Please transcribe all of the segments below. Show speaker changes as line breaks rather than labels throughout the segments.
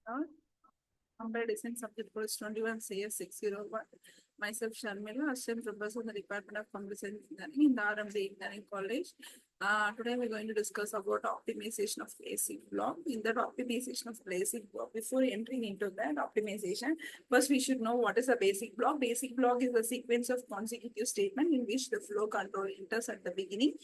R.M.D.E.C subject course 21 CS 601. Myself Sharmila, assistant professor in the Department of Computer Science Engineering in the R.M.D.E Engineering College. Today we're going to discuss about optimization of basic block. In that optimization of basic block, before entering into that optimization, first we should know what is a basic block. Basic block is a sequence of consecutive statement in which the flow control enters at the beginning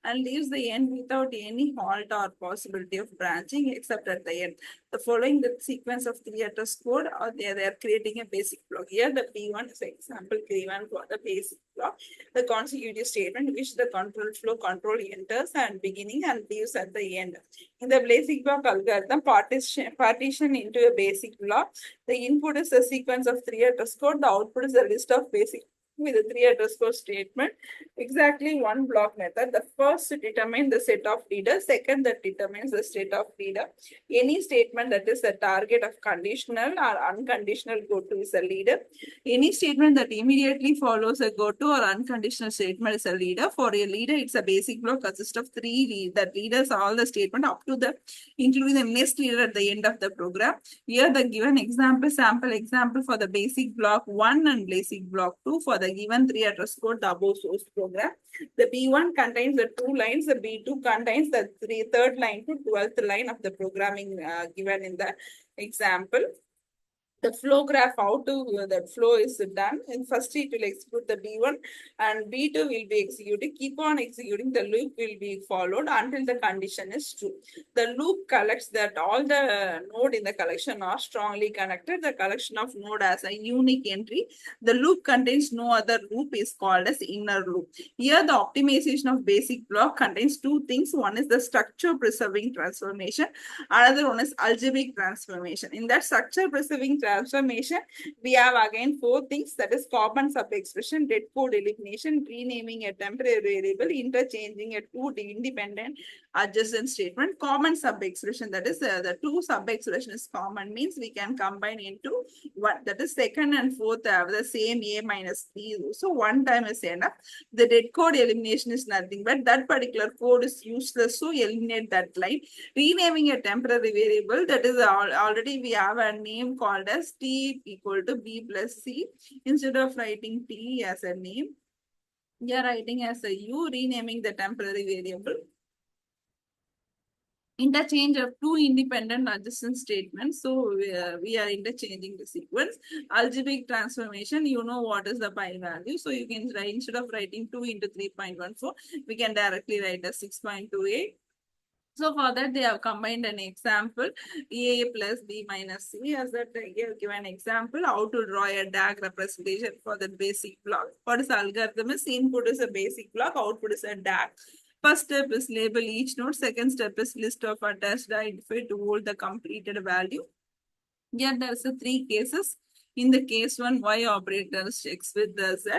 and leaves the end without any halt or possibility of branching except at the end. The following the sequence of three address code, or they are creating a basic block. Here the P1 is example given for the basic block. The consecutive statement which the control flow control enters and beginning and leaves at the end. In the basic block algorithm, partition into a basic block. The input is a sequence of three address code. The output is a list of basic with a three address code statement. Exactly one block method. The first determines the set of leader. Second that determines the state of leader. Any statement that is the target of conditional or unconditional go-to is a leader. Any statement that immediately follows a go-to or unconditional statement is a leader. For a leader, it's a basic block consists of three that leaders all the statement up to the including the next leader at the end of the program. Here the given example, sample example for the basic block 1 and basic block 2 for the given three address code the above source program. The B1 contains the two lines, the B2 contains the third line to 12th line of the programming given in the example. The flow graph, how to the flow is done. And first it will execute the B1 and B2 will be executed. Keep on executing. The loop will be followed until the condition is true. The loop collects that all the node in the collection are strongly connected. The collection of node has a unique entry. The loop contains no other loop is called as inner loop. Here the optimization of basic block contains two things. One is the structure preserving transformation. Another one is algebraic transformation. In that structure preserving transformation, we have again four things, that is common sub-expression, dead code elimination, renaming a temporary variable, interchanging a two independent adjacent statement. Common sub-expression, that is the two sub-expression is common, means we can combine into one, that is second and fourth have the same a minus b. So one time is enough. The dead code elimination is nothing but that particular code is useless, so eliminate that line. Renaming a temporary variable, that is already we have a name called as t equal to b plus c. Instead of writing t as a name, we are writing as a u, renaming the temporary variable. Interchange of two independent adjacent statements. So we are interchanging the sequence. Algebraic transformation, you know what is the pi value. So you can write, instead of writing 2 into 3.14, we can directly write as 6.28. So for that, they have combined an example, A plus B minus C, as that they give an example, how to draw a DAG representation for the basic block. What is the algorithm is input is a basic block, output is a DAG. First step is label each node. Second step is list of attached identifier to hold the completed value. Here there's a three cases. In the case one, y operator checks with the z.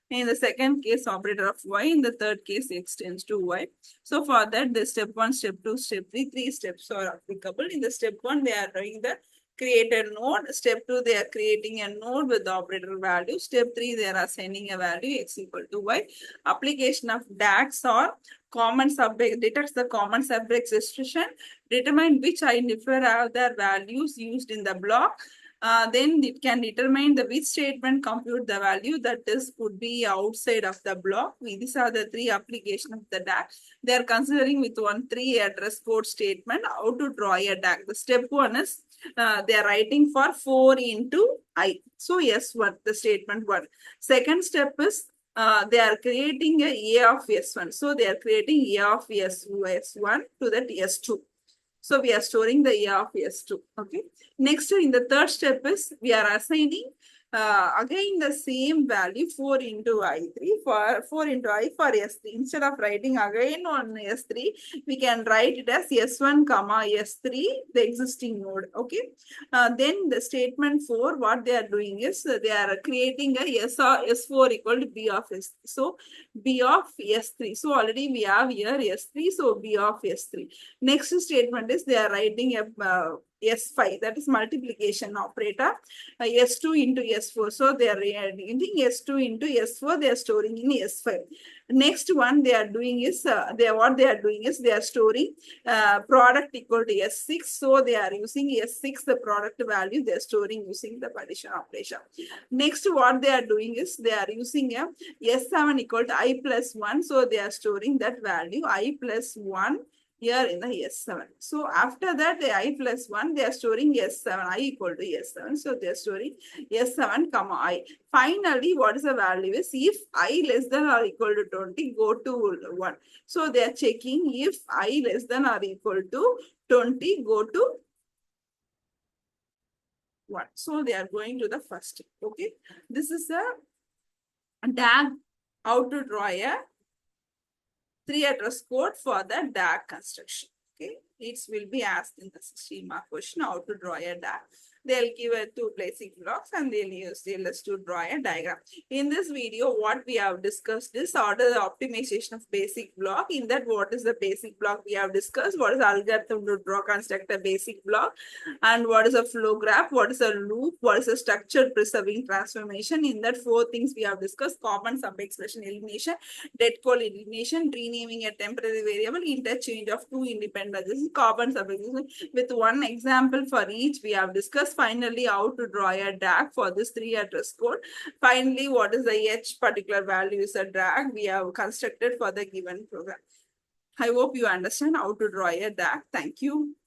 In the second case, operator of y. In the third case, x tends to y. So for that, the step 1, step 2, step 3, 3 steps are applicable. In the step 1, they are doing the create a node. Step 2, they are creating a node with the operator value. Step 3, they are assigning a value x equal to y. Application of DAX or common subject detects the common subject expression, determine which identifier have their values used in the block. Then it can determine the which statement compute the value that is could be outside of the block. These are the three applications of the DAG. They are considering with one three address code statement how to draw a DAG. The step 1 is they are writing for 4 into I. So S1, the statement 1. Second step is they are creating a of S1. So they are creating A of S1 to that S2. So we are storing the A of S2. Okay. Next, in the third step is we are assigning again the same value 4 into I3 for 4 into I for S3. Instead of writing again on S3, we can write it as S1 comma S3, the existing node. Okay. Then the statement 4, what they are doing is they are creating a S4 equal to B of S3. So B of S3. So already we have here S3. So B of S3. Next statement is they are writing a S5, that is multiplication operator, S2 into S4. So they are using S2 into S4, they are storing in S5. Next one they are doing is, they are storing product equal to S6. So they are using S6, the product value, they are storing using the partition operation. Next, what they are doing is, they are using a S7 equal to I plus 1. So they are storing that value, I plus 1, here in the S7. So after that, the I plus 1, they are storing S7, I equal to S7. So they are storing S7, comma I. Finally, what is the value is, if I less than or equal to 20, go to 1. So they are checking if I less than or equal to 20, go to 1. So they are going to the first. Okay. This is a DAG, how to draw a 3-address code for the DAG construction. Okay, it will be asked in the 16-mark question how to draw a DAG. They'll give 2 basic blocks and they'll use TLS to draw a diagram. In this video, what we have discussed is order the optimization of basic block. In that, what is the basic block we have discussed? What is algorithm to draw construct a basic block? And what is a flow graph? What is a loop? What is a structure preserving transformation? In that, 4 things we have discussed: common sub-expression elimination, dead code elimination, renaming a temporary variable, interchange of 2 independent. This is common sub-expression. With 1 example for each, we have discussed. Finally, how to draw a DAG for this 3-address code. Finally, what is the H particular value is a DAG we have constructed for the given program. I hope you understand how to draw a DAG. Thank you.